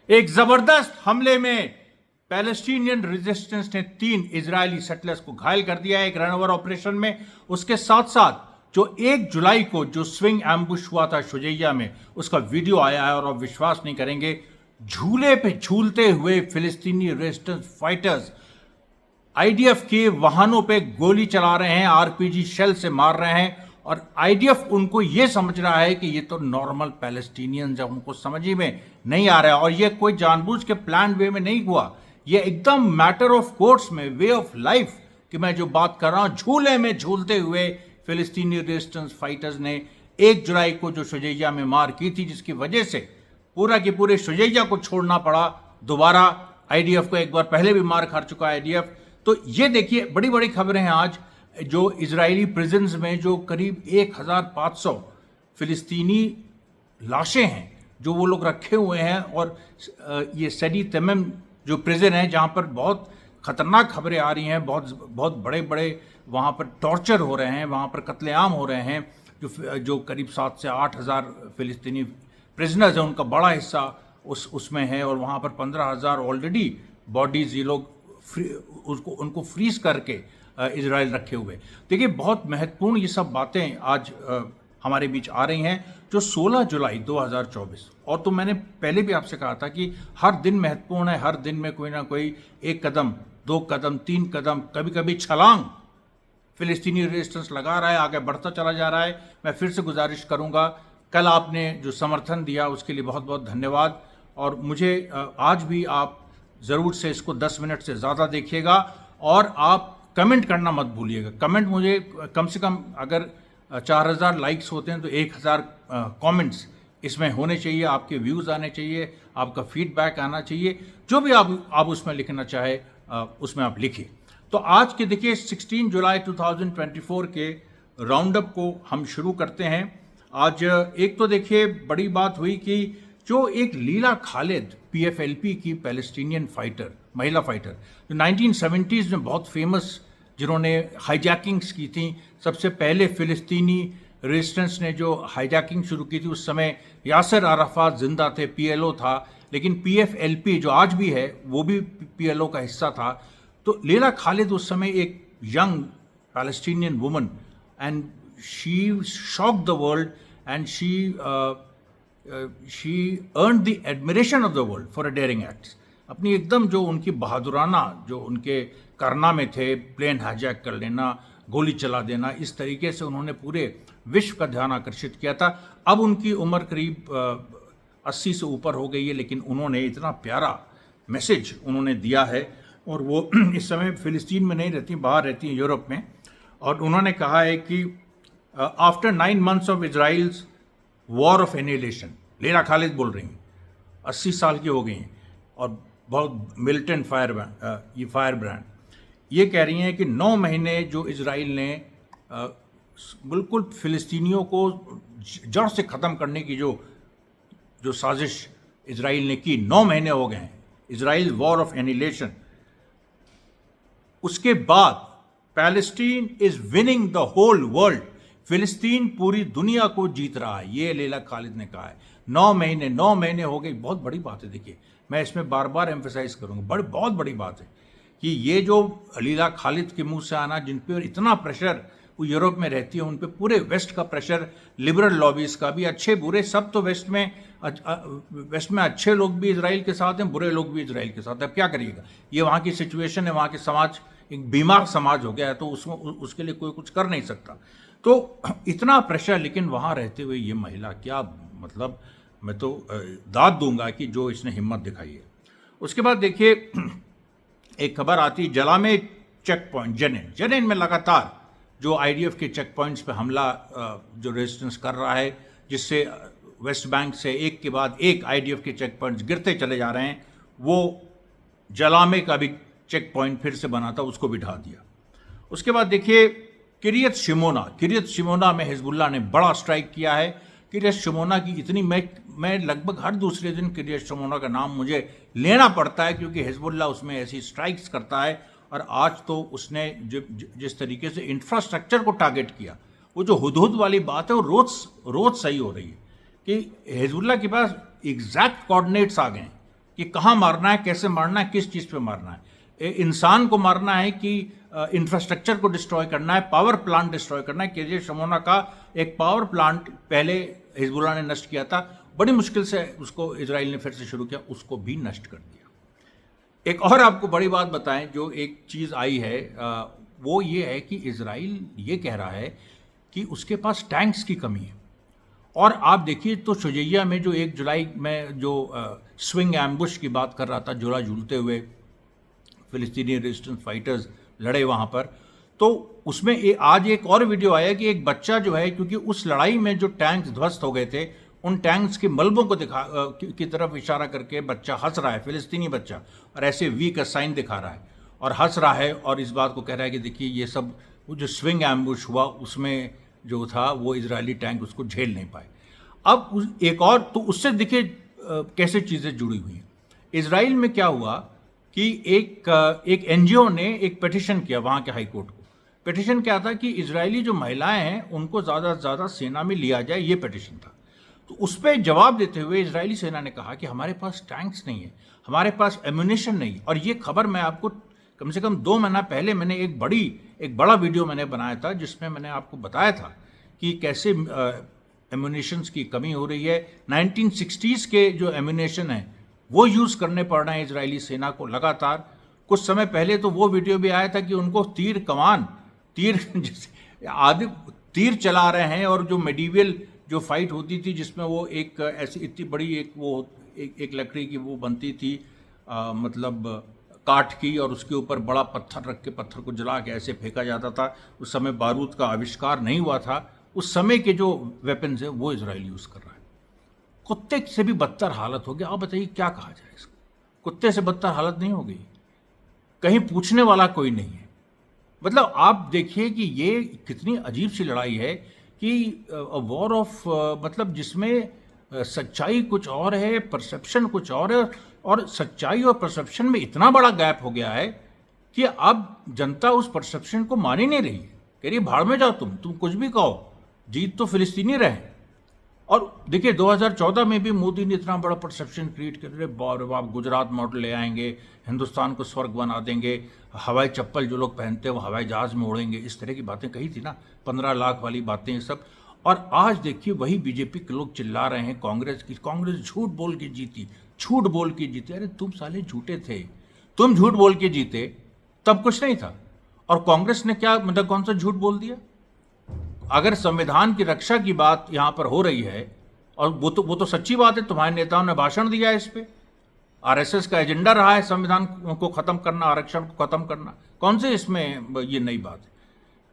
एक जबरदस्त हमले में पैलेस्टीनियन रेजिस्टेंस ने 3 इजरायली सेटलर्स को घायल कर दिया है एक रनओवर ऑपरेशन में। उसके साथ साथ जो 1 जुलाई को जो स्विंग एम्बुश हुआ था शुजैया में, उसका वीडियो आया है और आप विश्वास नहीं करेंगे, झूले पे झूलते हुए फिलिस्तीनी रेजिस्टेंस फाइटर्स आईडीएफ के वाहनों पे गोली चला रहे हैं, आरपीजी शेल से मार रहे हैं। और आईडीएफ उनको ये समझ रहा है कि ये तो नॉर्मल पैलेस्टीनियंस है, उनको समझ ही में नहीं आ रहा है। और ये कोई जानबूझ के प्लान वे में नहीं हुआ, ये एकदम मैटर ऑफ कोर्स में, वे ऑफ लाइफ कि मैं जो बात कर रहा हूं, झूले में झूलते हुए फिलिस्तीनी रेजिस्टेंस फाइटर्स ने 1 जुलाई को जो शुजैया में मार की थी, जिसकी वजह से पूरा के पूरे शुजैया को छोड़ना पड़ा दोबारा। आईडीएफ को एक बार पहले भी मार खा चुका है आईडीएफ। तो ये देखिए, बड़ी बड़ी खबरें हैं आज। जो इजरायली प्रिजन्स में जो करीब 1500 फिलिस्तीनी लाशें हैं जो वो लोग रखे हुए हैं, और ये सैडी तमम जो प्रिजन है जहाँ पर बहुत खतरनाक खबरें आ रही हैं, बहुत बड़े बड़े वहाँ पर टॉर्चर हो रहे हैं, वहाँ पर कत्लेआम हो रहे हैं। जो करीब 7 से 8 हज़ार फिलिस्तीनी प्रिजनर्स हैं, उनका बड़ा हिस्सा उसमें है। और वहाँ पर 15,000 ऑलरेडी बॉडीज ये लोग उनको फ्रीज करके इजराइल रखे हुए। देखिए, बहुत महत्वपूर्ण ये सब बातें आज हमारे बीच आ रही हैं। जो 16 जुलाई 2024, और तो मैंने पहले भी आपसे कहा था कि हर दिन महत्वपूर्ण है, हर दिन में कोई ना कोई 1 कदम, 2 कदम, 3 कदम, कभी कभी छलांग फिलिस्तीनी रेजिस्टेंस लगा रहा है, आगे बढ़ता चला जा रहा है। मैं फिर से गुजारिश करूंगा, कल आपने जो समर्थन दिया उसके लिए बहुत बहुत धन्यवाद। और मुझे आज भी आप ज़रूर से इसको 10 मिनट से ज़्यादा देखिएगा, और आप कमेंट करना मत भूलिएगा। कमेंट मुझे कम से कम, अगर 4000 लाइक्स होते हैं तो 1000 कमेंट्स इसमें होने चाहिए। आपके व्यूज़ आने चाहिए, आपका फीडबैक आना चाहिए, जो भी आप उसमें लिखना चाहे उसमें आप लिखिए। तो आज के देखिए 16 जुलाई 2024 के राउंड अप को हम शुरू करते हैं। आज एक तो देखिए बड़ी बात हुई कि जो एक लीला खालिद, पीएफएलपी की पैलेस्टीनियन फाइटर, महिला फाइटर, जो 1970s में बहुत फेमस, जिन्होंने हाईजैकिंग्स की थी। सबसे पहले फिलिस्तीनी रेजिस्टेंस ने जो हाईजैकिंग शुरू की थी, उस समय यासर अराफात जिंदा थे, पीएलओ था। लेकिन पीएफएलपी जो आज भी है, वो भी पीएलओ का हिस्सा था। तो लीला खालिद उस समय एक young Palestinian woman, and she shocked the world, and she earned the admiration of the world for a dairying acts. अपनी एकदम जो उनकी बहादुराना, जो उनके कारनामे थे, प्लेन हाईजैक कर लेना, गोली चला देना, इस तरीके से उन्होंने पूरे विश्व का ध्यान आकर्षित किया था। अब उनकी उम्र करीब 80 से ऊपर हो गई है, लेकिन उन्होंने इतना प्यारा मैसेज उन्होंने दिया है। और वो इस समय फिलिस्तीन में नहीं रहती, बाहर रहती हैं, यूरोप में। और उन्होंने कहा है कि after 9 months of Israel's war of annihilation, Leila Khaled बोल रही हैं, 80 साल की हो गई हैं और बहुत मिलिटेंट फायर ब्रांड, ये कह रही हैं कि 9 महीने जो इजराइल ने बिल्कुल फिलिस्तीनियों को जड़ से ख़त्म करने की जो साजिश इजराइल ने की, 9 महीने हो गए हैं, इजराइल वॉर ऑफ एनिहिलेशन। उसके बाद Palestine is winning the whole world, फिलिस्तीन पूरी दुनिया को जीत रहा है, ये लीला खालिद ने कहा है। 9 महीने हो गई, बहुत बड़ी बात है। देखिए, मैं इसमें बार बार एम्फेसाइज करूंगा, बहुत बड़ी बात है कि ये जो लीला खालिद के मुंह से आना, जिन पे इतना प्रेशर, वो यूरोप में रहती है, उन पे पूरे वेस्ट का प्रेशर, लिबरल लॉबीज का भी, अच्छे बुरे सब, तो वेस्ट में अच्छे लोग भी इजराइल के साथ हैं, बुरे लोग भी इजराइल के साथ हैं। अब क्या करिएगा, ये वहाँ की सिचुएशन है, वहाँ के समाज एक बीमार समाज हो गया है, तो उसके लिए कोई कुछ कर नहीं सकता। तो इतना प्रेशर, लेकिन वहाँ रहते हुए ये महिला, क्या मतलब, मैं तो दाद दूंगा कि जो इसने हिम्मत दिखाई है। उसके बाद देखिए एक खबर आती है, जला में चेक पॉइंट, जनेन में लगातार जो आईडीएफ के चेक पॉइंट्स पे हमला जो रेजिस्टेंस कर रहा है, जिससे वेस्ट बैंक से एक के बाद एक आईडीएफ के चेक पॉइंट्स गिरते चले जा रहे हैं। वो जलामे का भी चेक पॉइंट फिर से बना था, उसको भी ढा दिया। उसके बाद देखिए किरियत शिमोना में हिजबुल्लाह ने बड़ा स्ट्राइक किया है। किरियत शिमोना की इतनी, मैं लगभग हर दूसरे दिन किरियत शिमोना का नाम मुझे लेना पड़ता है, क्योंकि हिजबुल्लाह उसमें ऐसी स्ट्राइक्स करता है। और आज तो उसने जिस तरीके से इंफ्रास्ट्रक्चर को टारगेट किया, वो जो हुदहुद वाली बात है, वो रोज सही हो रही है कि हिजबुल्लाह के पास एग्जैक्ट कोऑर्डिनेट्स आ गए हैं कि कहाँ मारना है, कैसे मारना है, किस चीज़ पे मारना है। इंसान को मारना है कि इंफ्रास्ट्रक्चर को डिस्ट्रॉय करना है, पावर प्लांट डिस्ट्रॉय करना है। केजे शमोना का एक पावर प्लांट पहले हिजबुल्लाह ने नष्ट किया था, बड़ी मुश्किल से उसको इजराइल ने फिर से शुरू किया, उसको भी नष्ट कर दिया। एक और आपको बड़ी बात बताएं, जो एक चीज़ आई है वो ये है कि इजराइल ये कह रहा है कि उसके पास टैंक्स की कमी है। और आप देखिए तो शुजैया में जो 1 जुलाई में जो स्विंग एम्बुश की बात कर रहा था, झूला झूलते हुए फिलिस्तीनी रेजिस्टेंस फाइटर्स लड़े वहाँ पर, तो उसमें आज एक और वीडियो आया कि एक बच्चा जो है, क्योंकि उस लड़ाई में जो टैंक्स ध्वस्त हो गए थे, उन टैंक्स के मलबों को की तरफ इशारा करके बच्चा हंस रहा है, फिलिस्तीनी बच्चा, और ऐसे वी का साइन दिखा रहा है और हंस रहा है और इस बात को कह रहा है कि देखिए ये सब वो जो स्विंग एम्बुश हुआ उसमें जो था वो इजरायली टैंक उसको झेल नहीं पाए। अब एक और तो उससे देखिए कैसे चीज़ें जुड़ी हुई हैं। इजराइल में क्या हुआ कि एक एनजीओ ने एक पिटिशन किया वहाँ के हाई कोर्ट को। पिटिशन क्या था कि इजरायली जो महिलाएं हैं उनको ज़्यादा से ज़्यादा सेना में लिया जाए, ये पिटिशन था। तो उस पर जवाब देते हुए इजरायली सेना ने कहा कि हमारे पास टैंक्स नहीं है, हमारे पास एम्यूनेशन नहीं है। और ये खबर मैं आपको कम से कम 2 महीना पहले मैंने एक बड़ा वीडियो मैंने बनाया था, जिसमें मैंने आपको बताया था कि कैसे एम्यूनेशंस की कमी हो रही है। 1960s के जो एम्यूनेशन है वो यूज़ करने पड़ रहे हैं इजरायली सेना को लगातार। कुछ समय पहले तो वो वीडियो भी आया था कि उनको तीर चला रहे हैं, और जो मेडिवल जो फाइट होती थी जिसमें वो एक ऐसी इतनी बड़ी एक लकड़ी की वो बनती थी, मतलब काठ की, और उसके ऊपर बड़ा पत्थर रख के पत्थर को जला के ऐसे फेंका जाता था। उस समय बारूद का आविष्कार नहीं हुआ था। उस समय के जो वेपन्स है वो इजराइल यूज़ कर रहा है। कुत्ते से भी बदतर हालत हो गया। आप बताइए क्या कहा जाए इसको, कुत्ते से बदतर हालत नहीं हो गई? कहीं पूछने वाला कोई नहीं है। मतलब आप देखिए कि ये कितनी अजीब सी लड़ाई है कि वॉर ऑफ मतलब जिसमें सच्चाई कुछ और है, परसेप्शन कुछ और है, और सच्चाई और परसेप्शन में इतना बड़ा गैप हो गया है कि अब जनता उस परसेप्शन को मान ही नहीं रही है। कह रही भाड़ में जाओ, तुम कुछ भी कहो, जीत तो फिलिस्तीनी रहे। और देखिए 2014 में भी मोदी ने इतना बड़ा परसेप्शन क्रिएट कर रहे, बाप गुजरात मॉडल ले आएंगे, हिंदुस्तान को स्वर्ग बना देंगे, हवाई चप्पल जो लोग पहनते हैं वो हवाई जहाज में उड़ेंगे, इस तरह की बातें कही थी ना, 15 लाख वाली बातें ये सब। और आज देखिए वही बीजेपी के लोग चिल्ला रहे हैं कांग्रेस झूठ बोल के जीती, झूठ बोल के जीते। अरे तुम साले झूठे थे, तुम झूठ बोल के जीते, तब कुछ नहीं था। और कांग्रेस ने क्या मतलब कौन सा झूठ बोल दिया? अगर संविधान की रक्षा की बात यहाँ पर हो रही है, और वो तो सच्ची बात है, तुम्हारे नेताओं ने भाषण दिया है इस पे, आरएसएस का एजेंडा रहा है संविधान को खत्म करना, आरक्षण को खत्म करना, कौन से इसमें ये नई बात है?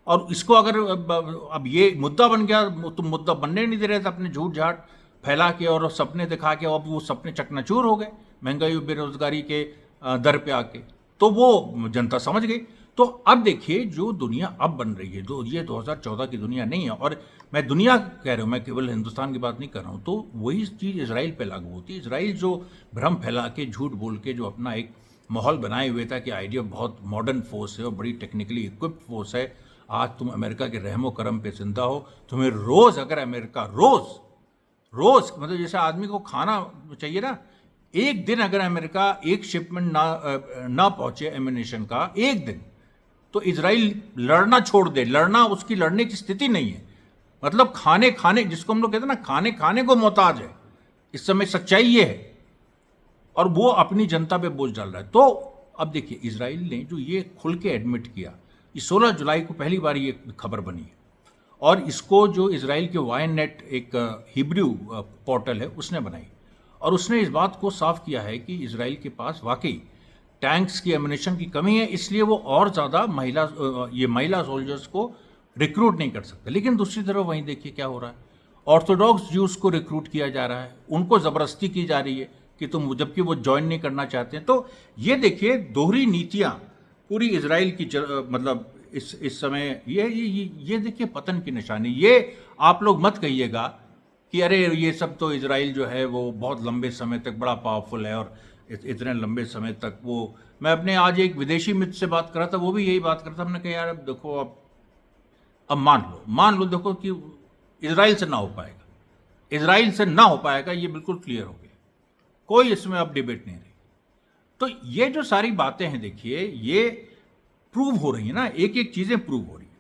और इसको अगर अब ये मुद्दा बन गया, तुम मुद्दा बनने नहीं दे रहे थे, अपने झूठ झाट फैला के और सपने दिखा के, अब वो सपने चकनाचूर हो गए महंगाई और बेरोजगारी के दर पे आके, तो वो जनता समझ गई। तो अब देखिए जो दुनिया अब बन रही है, ये 2014 की दुनिया नहीं है। और मैं दुनिया कह रहा हूँ, मैं केवल हिंदुस्तान की बात नहीं कर रहा हूँ। तो वही चीज़ इजराइल पे लागू होती है। इजराइल जो भ्रम फैला के, झूठ बोल के, जो अपना एक माहौल बनाए हुए था कि आइडिया बहुत मॉडर्न फोर्स है और बड़ी टेक्निकली इक्विप्ड फोर्स है, आज तुम अमेरिका के रहमो करम पे जिंदा हो। तुम्हें रोज़ अगर अमेरिका रोज़ मतलब जैसे आदमी को खाना चाहिए ना, एक दिन अगर अमेरिका एक शिपमेंट ना पहुँचे एम्यूनेशन का, एक दिन, तो इजराइल लड़ना छोड़ दे। लड़ना, उसकी लड़ने की स्थिति नहीं है। मतलब खाने जिसको हम लोग कहते हैं ना, खाने को मोहताज है इस समय। सच्चाई ये है, और वो अपनी जनता पे बोझ डाल रहा है। तो अब देखिए इजराइल ने जो ये खुल के एडमिट किया, ये 16 जुलाई को पहली बार ये खबर बनी है, और इसको जो इजराइल के वायनेट एक हिब्रू पोर्टल है उसने बनाई, और उसने इस बात को साफ किया है कि इजराइल के पास वाकई टैंक्स की एम्यूनेशन की कमी है, इसलिए वो और ज़्यादा महिला सोल्जर्स को रिक्रूट नहीं कर सकते। लेकिन दूसरी तरफ वहीं देखिए क्या हो रहा है, ऑर्थोडॉक्स ज्यूज को रिक्रूट किया जा रहा है, उनको ज़बरदस्ती की जा रही है कि तुम, जबकि वो ज्वाइन नहीं करना चाहते हैं। तो ये देखिए दोहरी नीतियाँ पूरी इजराइल की मतलब इस समय ये देखिए पतन की निशानी। ये आप लोग मत कहिएगा कि अरे ये सब तो इजराइल जो है वो बहुत लंबे समय तक बड़ा पावरफुल है, और इतने लंबे समय तक वो, मैं अपने आज एक विदेशी मित्र से बात कर रहा था, वो भी यही बात करता। हमने कहा यार अब देखो, अब मान लो देखो कि इजराइल से ना हो पाएगा, इजराइल से ना हो पाएगा, ये बिल्कुल क्लियर हो गया, कोई इसमें अब डिबेट नहीं रही। तो ये जो सारी बातें हैं, देखिए ये प्रूव हो रही है ना, एक एक चीजें प्रूव हो रही है।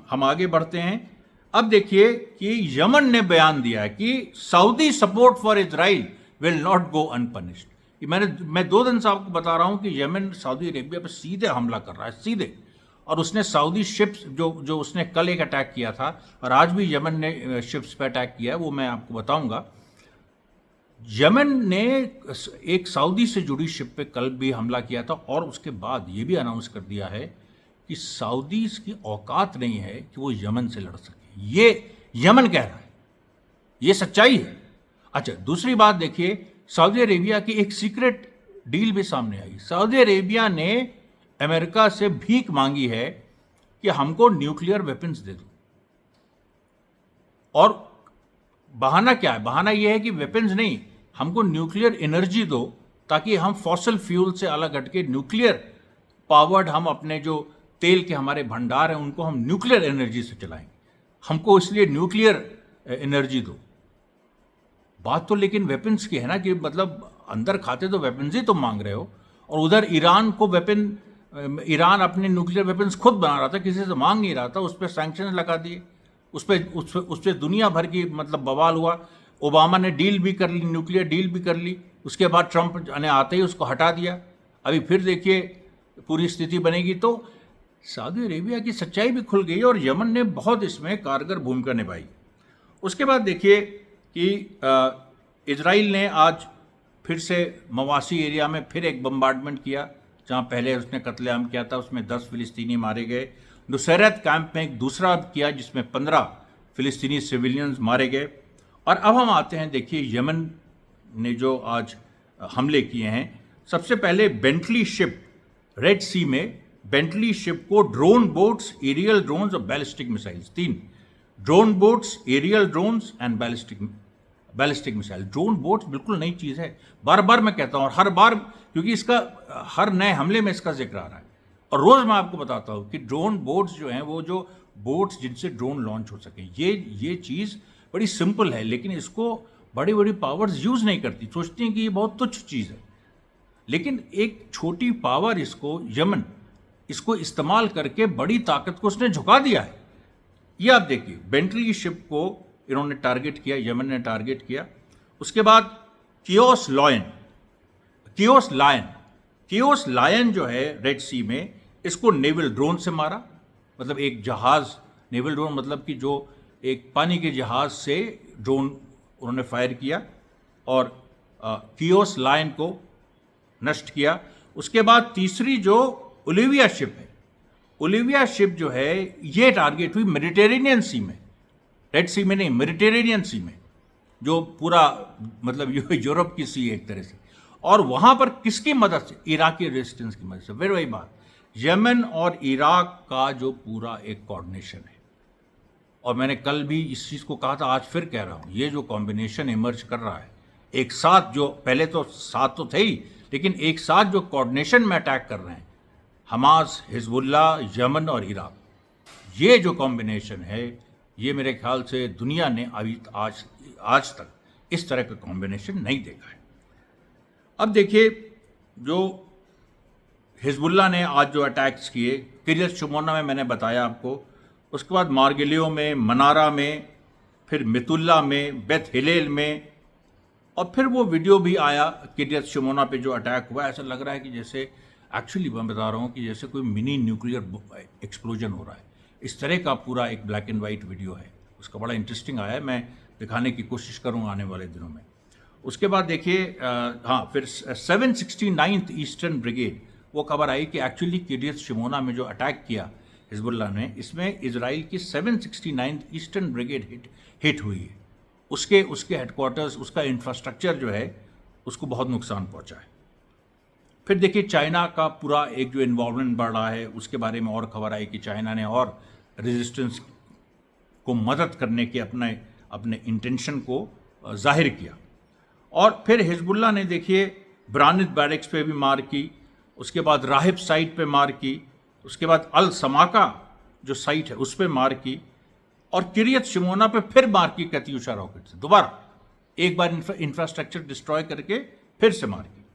हम आगे बढ़ते हैं। अब देखिए कि यमन ने बयान दिया है कि Saudi support for Israel will not go unpunished. मैं 2 दिन से आपको बता रहा हूं कि यमन सऊदी अरेबिया पर सीधे हमला कर रहा है, सीधे। और उसने सऊदी शिप्स जो उसने कल एक अटैक किया था, और आज भी यमन ने शिप्स पर अटैक किया है, वो मैं आपको बताऊंगा। यमन ने एक सऊदी से जुड़ी शिप पे कल भी हमला किया था, और उसके बाद ये भी अनाउंस कर दिया है कि सऊदी की औकात नहीं है कि वो यमन से लड़ सके। ये यमन कह रहा है, ये सच्चाई है। अच्छा, दूसरी बात देखिए, सऊदी अरेबिया की एक सीक्रेट डील भी सामने आई। सऊदी अरेबिया ने अमेरिका से भीख मांगी है कि हमको न्यूक्लियर वेपन्स दे दो। और बहाना क्या है? बहाना यह है कि वेपन्स नहीं, हमको न्यूक्लियर एनर्जी दो, ताकि हम फॉसिल फ्यूल से अलग हटके न्यूक्लियर पावर्ड, हम अपने जो तेल के हमारे भंडार हैं उनको हम न्यूक्लियर एनर्जी से चलाएंगे, हमको इसलिए न्यूक्लियर एनर्जी दो। बात तो लेकिन वेपन्स की है ना, कि मतलब अंदर खाते तो वेपन्स ही तुम मांग रहे हो, और उधर ईरान को ईरान अपने न्यूक्लियर वेपन्स खुद बना रहा था, किसी से मांग नहीं रहा था, उस पर सैंक्शन लगा दिए, उस पर दुनिया भर की मतलब बवाल हुआ। ओबामा ने डील भी कर ली, न्यूक्लियर डील भी कर ली, उसके बाद ट्रंप ने आते ही उसको हटा दिया। अभी फिर देखिए पूरी स्थिति बनेगी। तो सऊदी अरेबिया की सच्चाई भी खुल गई और यमन ने बहुत इसमें कारगर भूमिका निभाई। उसके बाद देखिए कि इजराइल ने आज फिर से मवासी एरिया में फिर एक बम्बार्डमेंट किया, जहां पहले उसने कत्लेआम किया था, उसमें 10 फिलिस्तीनी मारे गए। नुसैरत कैंप में एक दूसरा किया जिसमें 15 फिलिस्तीनी सिविलियंस मारे गए। और अब हम आते हैं, देखिए यमन ने जो आज हमले किए हैं। सबसे पहले बेंटली शिप, रेड सी में बेंटली शिप को ड्रोन बोट्स, एरियल ड्रोन्स और ballistic missiles, 3 drone boats, aerial drones and ballistic missile. Drone boats बिल्कुल नई चीज़ है, बार बार मैं कहता हूँ, और हर बार, क्योंकि इसका हर नए हमले में इसका जिक्र आ रहा है। और रोज़ मैं आपको बताता हूँ कि ड्रोन बोट्स जो हैं, वो जो बोट्स जिनसे ड्रोन लॉन्च हो सके, ये चीज़ बड़ी सिंपल है, लेकिन इसको बड़ी बड़ी पावर्स यूज़ नहीं करती, सोचती हैं कि ये बहुत तुच्छ चीज़ है। लेकिन एक छोटी पावर यमन इसको इस्तेमाल करके बड़ी ताकत को उसने झुका दिया है। ये आप देखिए, बेंटली शिप को इन्होंने टारगेट किया, यमन ने टारगेट किया। उसके बाद कियोस लायन जो है रेड सी में, इसको नेवल ड्रोन से मारा। मतलब एक जहाज, नेवल ड्रोन मतलब कि जो एक पानी के जहाज से ड्रोन उन्होंने फायर किया और कियोस लायन को नष्ट किया। उसके बाद तीसरी जो ओलिविया शिप है, ओलिविया शिप जो है ये टारगेट हुई मेडिटेरेनियन सी में, रेड सी में नहीं, मेडिटेरेनियन सी में, जो पूरा मतलब यूरोप की सी है एक तरह से। और वहां पर किसकी मदद से? इराकी रेजिस्टेंस की मदद से। फिर वही बात, यमन और इराक का जो पूरा एक कोऑर्डिनेशन है। और मैंने कल भी इस चीज़ को कहा था, आज फिर कह रहा हूँ, ये जो कॉम्बिनेशन इमर्ज कर रहा है एक साथ, जो पहले तो साथ तो थे ही, लेकिन एक साथ जो कोऑर्डिनेशन में अटैक कर रहे हैं, हमास, हिजबुल्ला, यमन और इराक, ये जो कॉम्बिनेशन है, ये मेरे ख्याल से दुनिया ने अभी आज तक इस तरह का कॉम्बिनेशन नहीं देखा है। अब देखिए, जो हिजबुल्ला ने आज जो अटैक्स किए, किरियत शुमोना में मैंने बताया आपको, उसके बाद मार्गिलियो में, मनारा में, फिर मितुल्ला में, बेथ हिलेल में, और फिर वो वीडियो भी आया किरियत शुमोना पे जो अटैक हुआ। ऐसा लग रहा है कि जैसे, एक्चुअली मैं बता रहा हूँ कि जैसे कोई मिनी न्यूक्लियर एक्सप्लोजन हो रहा है, इस तरह का पूरा एक ब्लैक एंड वाइट वीडियो है। उसका बड़ा इंटरेस्टिंग आया है, मैं दिखाने की कोशिश करूँगा आने वाले दिनों में। उसके बाद देखिए, हाँ, फिर 769th ईस्टर्न ब्रिगेड, वो खबर आई कि एक्चुअली किरियत शुमोना में जो अटैक किया हिजबुल्ला ने, इसमें इजराइल की 769th ईस्टर्न ब्रिगेड हिट हुई है। उसके हेडक्वार्टर्स, उसका इंफ्रास्ट्रक्चर जो है, उसको बहुत नुकसान पहुंचा है। फिर देखिए, चाइना का पूरा एक जो इन्वॉल्वमेंट बढ़ रहा है, उसके बारे में और खबर आई कि चाइना ने और रेजिस्टेंस को मदद करने के अपने इंटेंशन को जाहिर किया। और फिर हिजबुल्ला ने देखिए ब्रानित बैरिक्स पे भी मार की, उसके बाद राहिब साइट पे मार की, उसके बाद अल समाका जो साइट है उस पर मार की, और किरियत शुमोना पे फिर मार की कत्यूशा रॉकेट से। दोबारा एक बार इंफ्रास्ट्रक्चर डिस्ट्रॉय करके फिर से मार की।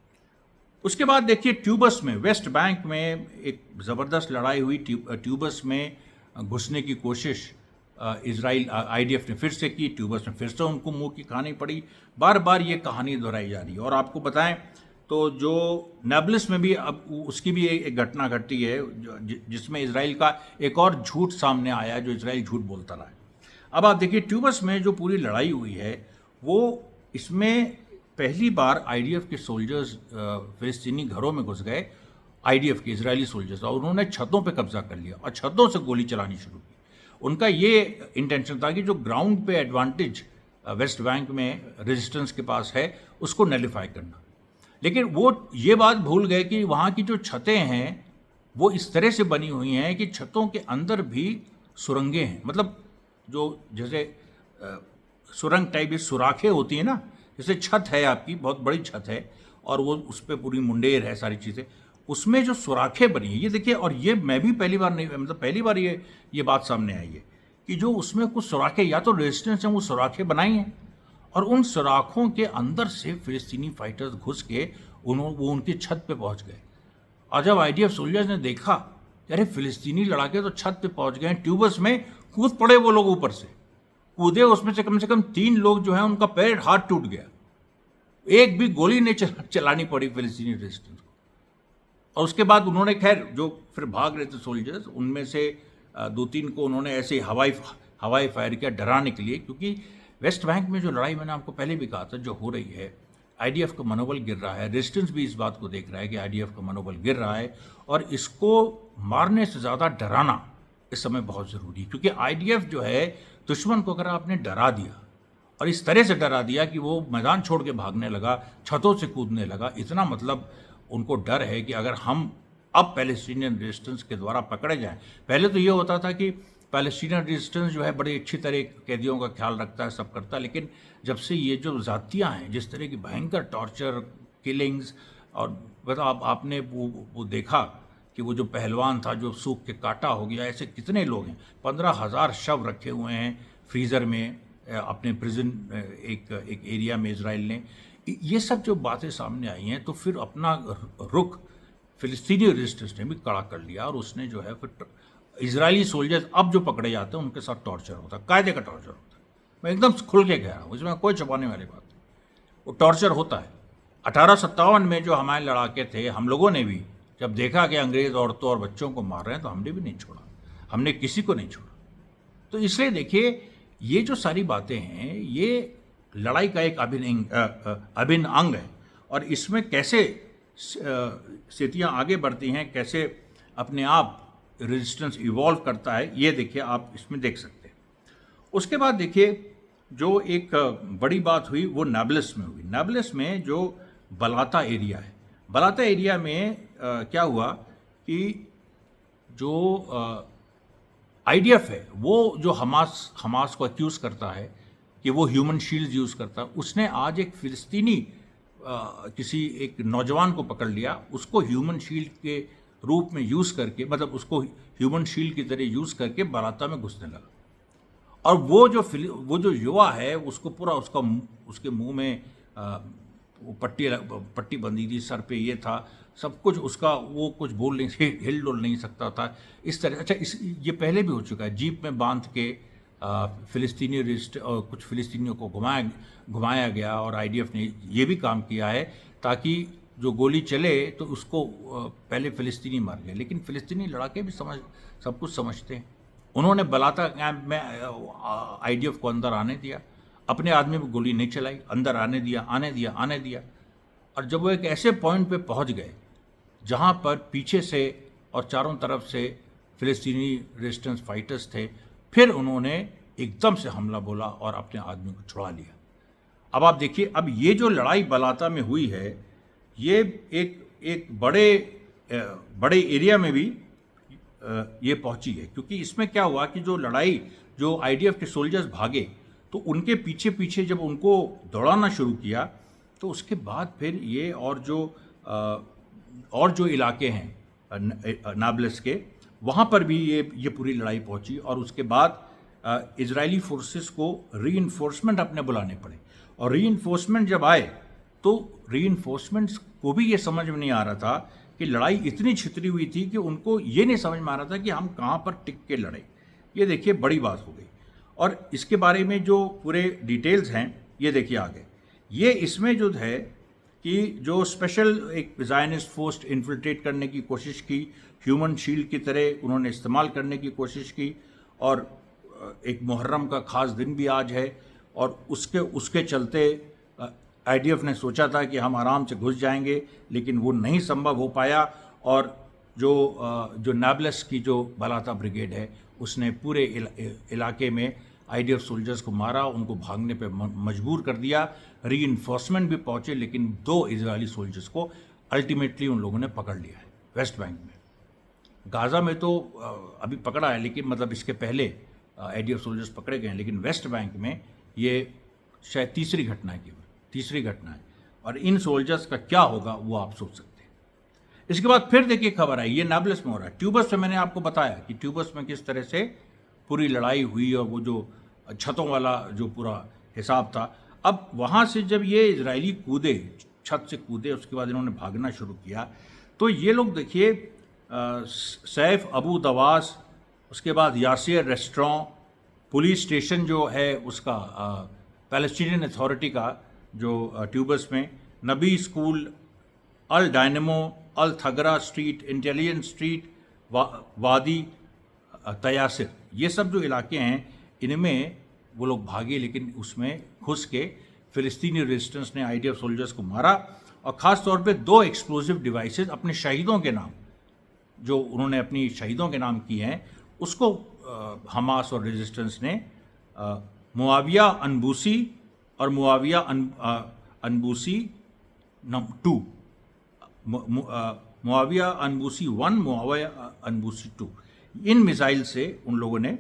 उसके बाद देखिए ट्यूबस में, वेस्ट बैंक में एक ज़बरदस्त लड़ाई हुई। ट्यूबस में घुसने की कोशिश इजराइल आईडीएफ ने फिर से की, ट्यूबस में फिर से उनको मुंह की खानी पड़ी। बार बार ये कहानी दोहराई जा रही है। और आपको बताएं तो जो नाब्लस में भी अब उसकी भी एक घटना घटी है जिसमें इजराइल का एक और झूठ सामने आया, जो इजराइल झूठ बोलता रहा है। अब आप देखिए ट्यूबस में जो पूरी लड़ाई हुई है वो, इसमें पहली बार आईडीएफ के सोल्जर्स फिलिस्तीनी घरों में घुस गए, आईडीएफ के इजरायली सोल्जर्स, और उन्होंने छतों पे कब्जा कर लिया और छतों से गोली चलानी शुरू की। उनका ये इंटेंशन था कि जो ग्राउंड पे एडवांटेज वेस्ट बैंक में रेजिस्टेंस के पास है उसको नलिफाई करना। लेकिन वो ये बात भूल गए कि वहाँ की जो छतें हैं वो इस तरह से बनी हुई हैं कि छतों के अंदर भी सुरंगें हैं। मतलब जो जैसे सुरंग टाइप की सुराखें होती हैं ना, जैसे छत है आपकी, बहुत बड़ी छत है और वो उस पर पूरी मुंडेर है, सारी चीज़ें, उसमें जो सुराखें बनी है ये देखिए। और ये मैं भी पहली बार नहीं, मतलब पहली बार ये बात सामने आई है कि जो उसमें कुछ सुराखें, या तो रेजिस्टेंस हैं वो सुराखें बनाई हैं और उन सुराखों के अंदर से फिलिस्तीनी फाइटर्स घुस के वो उनकी छत पे पहुंच गए। और जब आईडीएफ सोल्जर्स ने देखा अरे फिलिस्तीनी लड़ाके तो छत पे पहुंच गए, ट्यूबस में कूद पड़े वो लोग, ऊपर से कूदे, उसमें से कम 3 लोग जो हैं उनका पैर हाथ टूट गया, एक भी गोली नहीं चलानी पड़ी फिलिस्तीनी रेजिस्टेंस को। और उसके बाद उन्होंने, खैर जो फिर भाग रहे थे सोल्जर्स, उनमें से 2-3 को उन्होंने ऐसे ही हवाई फायर किया डराने के लिए, क्योंकि वेस्ट बैंक में जो लड़ाई मैंने आपको पहले भी कहा था जो हो रही है, आईडीएफ का मनोबल गिर रहा है। रेजिस्टेंस भी इस बात को देख रहा है कि आईडीएफ का मनोबल गिर रहा है और इसको मारने से ज़्यादा डराना इस समय बहुत ज़रूरी है। क्योंकि आईडीएफ जो है, दुश्मन को अगर आपने डरा दिया और इस तरह से डरा दिया कि वो मैदान छोड़ के भागने लगा, छतों से कूदने लगा, इतना मतलब उनको डर है कि अगर हम अब पैलेस्टीनियन रेजिस्टेंस के द्वारा पकड़े जाएं। पहले तो ये होता था कि पैलेस्टीनियन रेजिस्टेंस जो है बड़ी अच्छी तरह कैदियों का ख्याल रखता है, सब करता है, लेकिन जब से ये जो ज़ातियाँ हैं, जिस तरह की भयंकर टॉर्चर, किलिंग्स, और बताओ आपने वो देखा कि वो जो पहलवान था जो सूख के काटा हो गया, ऐसे कितने लोग हैं, 15,000 शव रखे हुए हैं फ्रीज़र में अपने प्रिजन एक एरिया में इजराइल ने। ये सब जो बातें सामने आई हैं तो फिर अपना रुख फिलिस्तीनी रेजिस्टेंस ने भी कड़ा कर लिया और उसने जो है फिर इजरायली सोल्जर्स अब जो पकड़े जाते हैं उनके साथ टॉर्चर होता है, कायदे का टॉर्चर होता है। मैं एकदम खुल के कह रहा हूँ, इसमें कोई छुपाने वाली बात नहीं, वो टॉर्चर होता है। 1857 में जो हमारे लड़ाके थे, हम लोगों ने भी जब देखा कि अंग्रेज़ औरतों और बच्चों को मार रहे हैं तो हमने भी नहीं छोड़ा, हमने किसी को नहीं छोड़ा। तो इसलिए देखिए ये जो सारी बातें हैं ये लड़ाई का एक अभिन्न अंग है और इसमें कैसे स्थितियाँ आगे बढ़ती हैं, कैसे अपने आप रेजिस्टेंस इवॉल्व करता है, ये देखिए आप इसमें देख सकते हैं। उसके बाद देखिए जो एक बड़ी बात हुई वो नाब्लस में हुई। नाब्लस में जो बलाता एरिया है, बलाता एरिया में क्या हुआ कि जो आईडीएफ है वो जो हमास को अक्यूज़ करता है कि वो ह्यूमन शील्ड यूज़ करता है, उसने आज एक फ़िलिस्तीनी किसी एक नौजवान को पकड़ लिया, उसको ह्यूमन शील्ड के रूप में यूज़ करके, मतलब उसको ह्यूमन शील्ड की तरह यूज़ करके बलाता में घुसने लगा। और वो जो युवा है उसको पूरा उसके मुंह में वो पट्टी बंधी थी, सर पे ये था, सब कुछ उसका, वो कुछ बोल नहीं, हिल डुल नहीं सकता था इस तरह। अच्छा, ये पहले भी हो चुका है, जीप में बांध के फ़िलिस्तीनी और कुछ फ़िलिस्तीनियों को घुमाया गया और आईडीएफ ने ये भी काम किया है ताकि जो गोली चले तो उसको पहले फ़िलिस्तीनी मार गए। लेकिन फ़िलिस्तीनी लड़ाके भी सब कुछ समझते हैं। उन्होंने बलाता कैंप में आईडीएफ को अंदर आने दिया, अपने आदमी पर गोली नहीं चलाई, अंदर आने दिया। और जब वो एक ऐसे पॉइंट पे पहुंच गए जहां पर पीछे से और चारों तरफ से फ़िलिस्तीनी रेजिस्टेंस फाइटर्स थे, फिर उन्होंने एकदम से हमला बोला और अपने आदमी को छुड़ा लिया। अब आप देखिए, अब ये जो लड़ाई बलाता में हुई है ये एक बड़े एरिया में भी ये पहुंची है, क्योंकि इसमें क्या हुआ कि जो आईडीएफ के सोल्जर्स भागे तो उनके पीछे जब उनको दौड़ाना शुरू किया तो उसके बाद फिर ये और जो इलाके हैं नाब्लस के, वहाँ पर भी ये पूरी लड़ाई पहुंची। और उसके बाद इजरायली फोर्सेस को रीइंफोर्समेंट अपने बुलाने पड़े, और रीइंफोर्समेंट जब आए तो रीइंफोर्समेंट्स को भी ये समझ में नहीं आ रहा था कि लड़ाई इतनी छितरी हुई थी कि उनको ये नहीं समझ में आ रहा था कि हम कहाँ पर टिक के लड़े। ये देखिए बड़ी बात हो गई। और इसके बारे में जो पूरे डिटेल्स हैं ये देखिए आगे। ये इसमें जो है कि जो स्पेशल एक ज़ायनिस्ट फोर्स इन्फिल्ट्रेट करने की कोशिश की, ह्यूमन शील्ड की तरह उन्होंने इस्तेमाल करने की कोशिश की। और एक मुहर्रम का ख़ास दिन भी आज है और उसके चलते आईडीएफ ने सोचा था कि हम आराम से घुस जाएंगे, लेकिन वो नहीं संभव हो पाया। और जो नाबलस की जो बलाता ब्रिगेड है उसने पूरे इलाके में आईडीएफ सोल्जर्स को मारा, उनको भागने पे मजबूर कर दिया। रीइंफोर्समेंट भी पहुंचे, लेकिन 2 इजरायली सोल्जर्स को अल्टीमेटली उन लोगों ने पकड़ लिया है वेस्ट बैंक में। गाज़ा में तो अभी पकड़ा है, लेकिन मतलब इसके पहले आईडीएफ सोल्जर्स पकड़े गए हैं, लेकिन वेस्ट बैंक में ये शायद तीसरी घटना है, केवल तीसरी घटना है। और इन सोल्जर्स का क्या होगा वो आप सोच सकते हैं। इसके बाद फिर देखिए खबर आई, ये नाबलस में हो रहा है। ट्यूबस में मैंने आपको बताया कि ट्यूबस में किस तरह से पूरी लड़ाई हुई और वो जो छतों वाला जो पूरा हिसाब था। अब वहाँ से जब ये इजरायली कूदे, छत से कूदे, उसके बाद इन्होंने भागना शुरू किया, तो ये लोग देखिए सैफ अबू दवास, उसके बाद यासिर रेस्टोरेंट, पुलिस स्टेशन जो है उसका पैलेस्टीनियन अथॉरिटी का जो ट्यूबस में, नबी स्कूल, अल डायनमो, अल थगरा स्ट्रीट, इंटेलिजेंस स्ट्रीट, वादी तयासिर, ये सब जो इलाके हैं इनमें वो लोग भागे, लेकिन उसमें घुस के फ़िलिस्तीनी रेजिस्टेंस ने आईडीएफ सोल्जर्स को मारा। और ख़ास तौर पे 2 एक्सप्लोजिव डिवाइसेस अपने शहीदों के नाम, जो उन्होंने अपनी शहीदों के नाम किए हैं, उसको हमास और रेजिस्टेंस ने मुआविया अनबूसी और मुआविया अनबूसी 2, मुआविया अनबूसी 1, मुआविया अनबूसी 2, इन मिसाइल से उन लोगों ने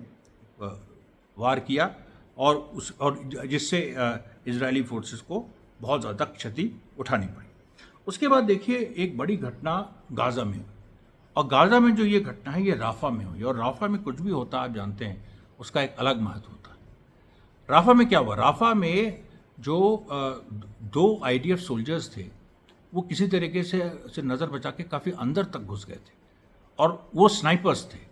वार किया और जिससे इजरायली फोर्सेस को बहुत ज़्यादा क्षति उठानी पड़ी। उसके बाद देखिए एक बड़ी घटना गाज़ा में, और गाज़ा में जो ये घटना है ये राफा में हुई। और राफा में कुछ भी होता है आप जानते हैं, उसका एक अलग महत्व होता है। राफा में क्या हुआ? राफा में जो 2 आईडीएफ सोल्जर्स थे वो किसी तरीके से नज़र बचा के काफ़ी अंदर तक घुस गए थे, और वो स्नाइपर्स थे।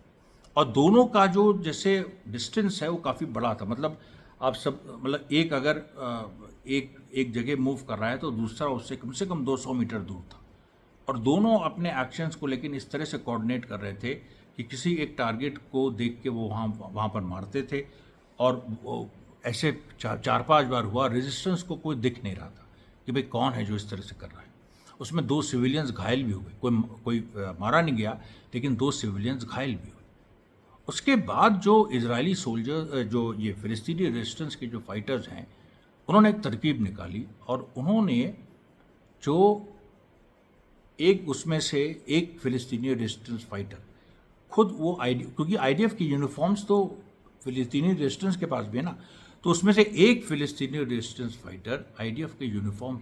और दोनों का जो जैसे डिस्टेंस है वो काफ़ी बड़ा था। मतलब आप सब, मतलब एक अगर एक जगह मूव कर रहा है तो दूसरा उससे कम से कम 200 मीटर दूर था। और दोनों अपने एक्शंस को लेकिन इस तरह से कोऑर्डिनेट कर रहे थे कि किसी एक टारगेट को देख के वो वहाँ पर मारते थे। और ऐसे 4-5 बार हुआ, रेजिस्टेंस को कोई दिख नहीं रहा था कि भाई कौन है जो इस तरह से कर रहा है। उसमें 2 सिविलियंस घायल भी हुए, कोई मारा नहीं गया, लेकिन 2 सिविलियंस घायल भी हुए। उसके बाद जो इजरायली सोल्जर, जो ये फ़िलिस्तीनी रेजिस्टेंस के जो फाइटर्स हैं, उन्होंने एक तरकीब निकाली और उन्होंने जो एक उसमें से एक फ़िलिस्तीनी रेजिस्टेंस फाइटर खुद वो क्योंकि आईडीएफ की यूनिफॉर्म्स तो फ़िलिस्तीनी रेजिस्टेंस के पास भी है ना, तो उसमें से एक फ़िलिस्तीनी रेजिस्टेंस फाइटर आईडीएफ के यूनिफॉर्म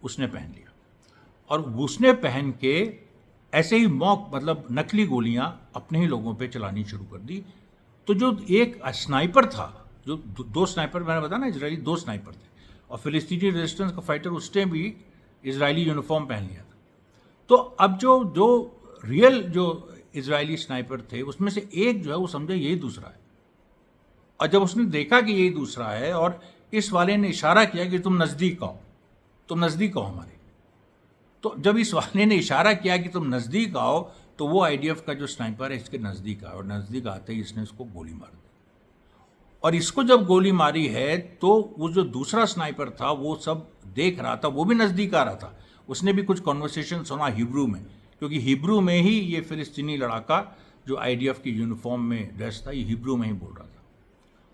उसने पहन लिया। और उसने पहन के ऐसे ही मतलब नकली गोलियां अपने ही लोगों पे चलानी शुरू कर दी। तो जो एक स्नाइपर था, जो 2 स्नाइपर, मैंने बताया ना इजरायली 2 स्नाइपर थे, और फ़िलिस्तीनी रेजिस्टेंस का फाइटर उसने भी इजरायली यूनिफॉर्म पहन लिया था। तो अब जो रियल जो इजरायली स्नाइपर थे उसमें से एक जो है वो समझे यही दूसरा है। और जब उसने देखा कि यही दूसरा है और इस वाले ने इशारा किया कि तुम नज़दीक आओ, तुम नज़दीक आओ हमारे, तो जब इस वाले ने इशारा किया कि तुम नज़दीक आओ, तो वो आईडीएफ का जो स्नाइपर है इसके नज़दीक आया, और नज़दीक आते ही इसने इसको गोली मार दी। और इसको जब गोली मारी है तो वो जो दूसरा स्नाइपर था वो सब देख रहा था, वो भी नज़दीक आ रहा था। उसने भी कुछ कॉन्वर्सेशन सुना हिब्रू में, क्योंकि हिब्रू में ही ये फ़िलिस्तीनी लड़ाका जो आईडीएफ की यूनिफॉर्म में ड्रेस था, ये हिब्रू में ही बोल रहा था।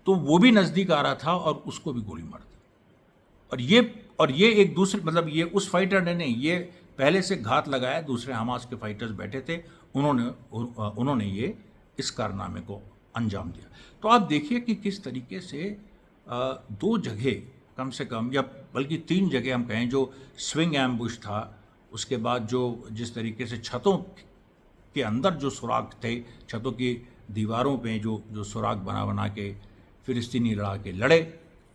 तो वो भी नज़दीक आ रहा था और उसको भी गोली मार दी। और ये एक दूसरे, मतलब ये उस फाइटर ने नहीं, ये पहले से घात लगाया, दूसरे हमास के फाइटर्स बैठे थे, उन्होंने ये इस कारनामे को अंजाम दिया। तो आप देखिए कि किस तरीके से 2 जगह कम से कम, या बल्कि 3 जगह हम कहें, जो स्विंग एम्बुश था, उसके बाद जो जिस तरीके से छतों के अंदर जो सुराग थे, छतों की दीवारों पे जो सुराग बना के फ़िलिस्तीनी लड़ा के लड़े,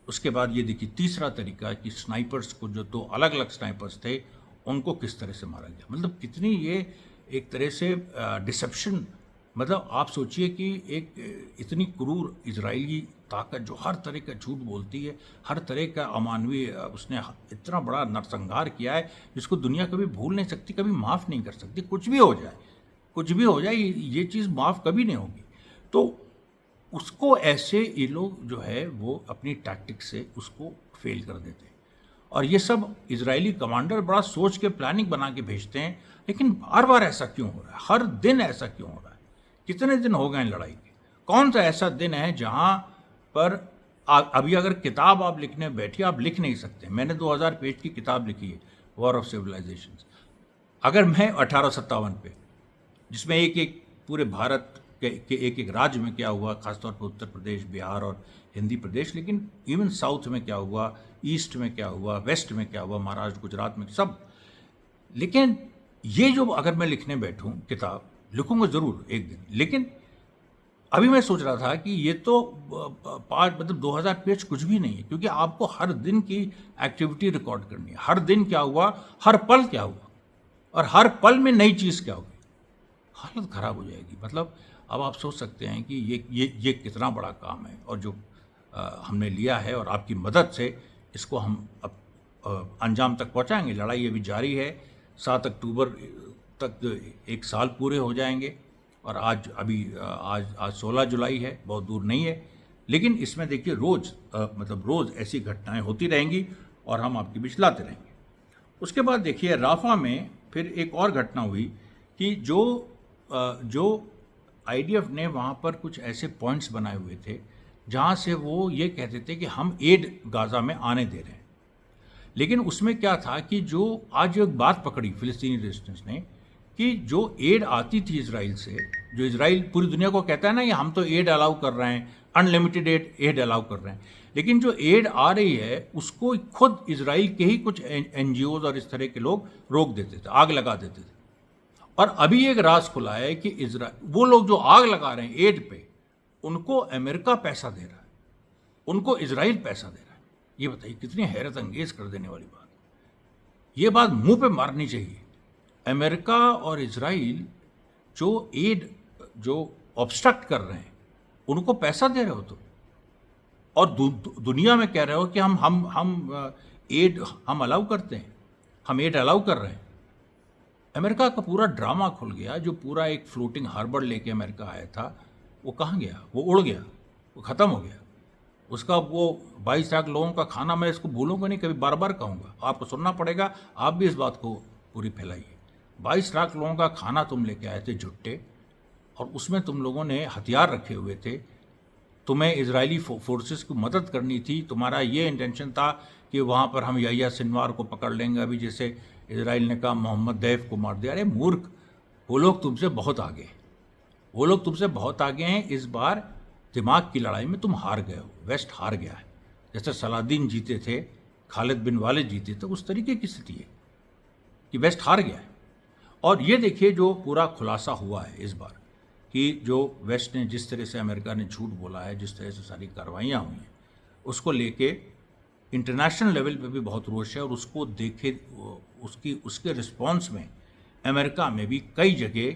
उसके बाद ये देखिए तीसरा तरीका कि स्नाइपर्स को, जो दो अलग अलग स्नाइपर्स थे, उनको किस तरह से मारा गया। मतलब कितनी ये एक तरह से डिसेप्शन। मतलब आप सोचिए कि एक इतनी क्रूर इजरायली ताकत जो हर तरह का झूठ बोलती है, हर तरह का अमानवीय, उसने इतना बड़ा नरसंहार किया है जिसको दुनिया कभी भूल नहीं सकती, कभी माफ़ नहीं कर सकती। कुछ भी हो जाए, कुछ भी हो जाए, ये चीज़ माफ़ कभी नहीं होगी। तो उसको ऐसे ये लोग जो है वो अपनी टैक्टिक से उसको फेल कर देते हैं। और ये सब इजरायली कमांडर बड़ा सोच के प्लानिंग बना के भेजते हैं। लेकिन बार बार ऐसा क्यों हो रहा है? हर दिन ऐसा क्यों हो रहा है? कितने दिन हो गए लड़ाई के? कौन सा ऐसा दिन है जहां पर अभी अगर किताब आप लिखने बैठिए, आप लिख नहीं सकते। मैंने 2000 पेज की किताब लिखी है, वॉर ऑफ सिविलाइजेशंस। अगर मैं 1857 पे, जिसमें एक एक पूरे भारत के एक एक राज्य में क्या हुआ, खासतौर पर उत्तर प्रदेश, बिहार और हिंदी प्रदेश, लेकिन इवन साउथ में क्या हुआ, ईस्ट में क्या हुआ, वेस्ट में क्या हुआ, महाराष्ट्र, गुजरात में, सब। लेकिन ये जो अगर मैं लिखने बैठूं किताब, लिखूंगा ज़रूर एक दिन, लेकिन अभी मैं सोच रहा था कि ये तो पाँच मतलब 2000 पेज कुछ भी नहीं है, क्योंकि आपको हर दिन की एक्टिविटी रिकॉर्ड करनी है। हर दिन क्या हुआ, हर पल क्या हुआ, और हर पल में नई चीज़ क्या होगी। हालत ख़राब हो जाएगी। मतलब अब आप सोच सकते हैं कि ये कितना बड़ा काम है, और जो हमने लिया है, और आपकी मदद से इसको हम अब अंजाम तक पहुंचाएंगे। लड़ाई अभी जारी है। 7 अक्टूबर तक 1 साल पूरे हो जाएंगे, और आज 16 जुलाई है, बहुत दूर नहीं है। लेकिन इसमें देखिए रोज़ मतलब रोज़ ऐसी घटनाएं होती रहेंगी, और हम आपके बीच लाते रहेंगे। उसके बाद देखिए राफा में फिर एक और घटना हुई कि जो आईडीएफ ने वहाँ पर कुछ ऐसे पॉइंट्स बनाए हुए थे जहाँ से वो ये कहते थे कि हम एड गाज़ा में आने दे रहे हैं। लेकिन उसमें क्या था कि जो आज एक बात पकड़ी फिलिस्तीनी रेजिस्टेंस ने, कि जो एड आती थी इसराइल से, जो इसराइल पूरी दुनिया को कहता है ना, ये हम तो एड अलाउ कर रहे हैं, अनलिमिटेड एड अलाउ कर रहे हैं, लेकिन जो एड आ रही है उसको खुद इसराइल के ही कुछ एनजीओज और इस तरह के लोग रोक देते थे, आग लगा देते थे। और अभी एक राज खुला है कि वो लोग जो आग लगा रहे हैं एड पे, उनको अमेरिका पैसा दे रहा है, उनको इसराइल पैसा दे रहा है। ये बताइए कितनी हैरत अंगेज कर देने वाली बात। ये बात मुंह पे मारनी चाहिए। अमेरिका और इसराइल जो एड जो ऑब्स्ट्रक्ट कर रहे हैं, उनको पैसा दे रहे हो तो, और दुनिया में कह रहे हो कि हम एड हम अलाउ करते हैं, हम एड अलाउ कर रहे हैं। अमेरिका का पूरा ड्रामा खुल गया। जो पूरा एक फ्लोटिंग हार्बर लेके अमेरिका आया था, वो कहाँ गया? वो उड़ गया, वो ख़त्म हो गया। उसका वो 22 लाख लोगों का खाना, मैं इसको भूलूंगा नहीं, कभी बार बार कहूँगा, आपको सुनना पड़ेगा। आप भी इस बात को पूरी फैलाइए। 22 लाख लोगों का खाना तुम लेके आए थे झुट्टे, और उसमें तुम लोगों ने हथियार रखे हुए थे। तुम्हें इजरायली फोर्सेस की मदद करनी थी। तुम्हारा ये इंटेंशन था कि वहाँ पर हम याह्या सिनवार को पकड़ लेंगे, अभी जैसे इजराइल ने कहा मोहम्मद दैफ को मार दिया। अरे मूर्ख, वो लोग तुमसे बहुत आगे, वो लोग तुमसे बहुत आगे हैं। इस बार दिमाग की लड़ाई में तुम हार गए हो, वेस्ट हार गया है। जैसे सलादीन जीते थे, खालिद बिन वालिद जीते थे, उस तरीके की स्थिति है कि वेस्ट हार गया है। और ये देखिए जो पूरा खुलासा हुआ है इस बार, कि जो वेस्ट ने, जिस तरह से अमेरिका ने झूठ बोला है, जिस तरह से सारी कार्रवाइयाँ हुई हैं, उसको लेके इंटरनेशनल लेवल पे भी बहुत रोष है। और उसको देखे उसके रिस्पॉन्स में अमेरिका में भी कई जगह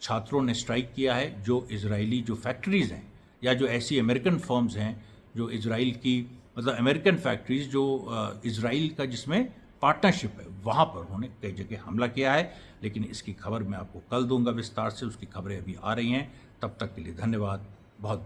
छात्रों ने स्ट्राइक किया है। जो इजरायली जो फैक्ट्रीज़ हैं, या जो ऐसी अमेरिकन फर्म्स हैं जो इजराइल की, मतलब अमेरिकन फैक्ट्रीज़ जो इजराइल का जिसमें पार्टनरशिप है, वहाँ पर उन्होंने कई जगह हमला किया है। लेकिन इसकी खबर मैं आपको कल दूंगा विस्तार से। उसकी खबरें अभी आ रही हैं। तब तक के लिए धन्यवाद, बहुत बहुत।